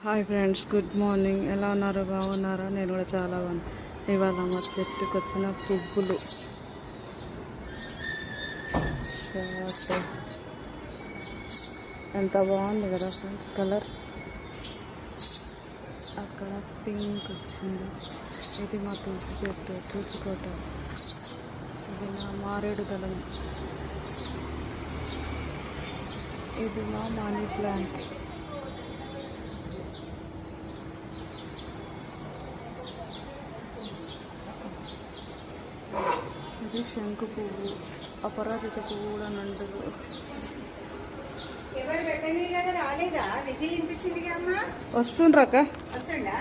Hi friends, good morning. ఎలా ఉన్నారు? బాగున్నారా? నేను కూడా చాలా బాగున్నాను. ఇవాళ మా చెట్టుకు వచ్చిన పువ్వులు ఎంత బాగుంది కదా ఫ్రెండ్స్. కలర్ అక్కడ పింక్ వచ్చింది. ఇది మా తులసి చెట్టు, తులసికోట. ఇది నా మారేడు దళం. ఇది మా మనీ ప్లాంట్. ఇది శంకు పువ్వు, అపరాజిత పువ్వు కూడా నండులు. ఎవరు పెట్టని కదా రాలేదా? విజయ్ వినిపించింది అమ్మా. వస్తుండ్రాక. వస్తుండా?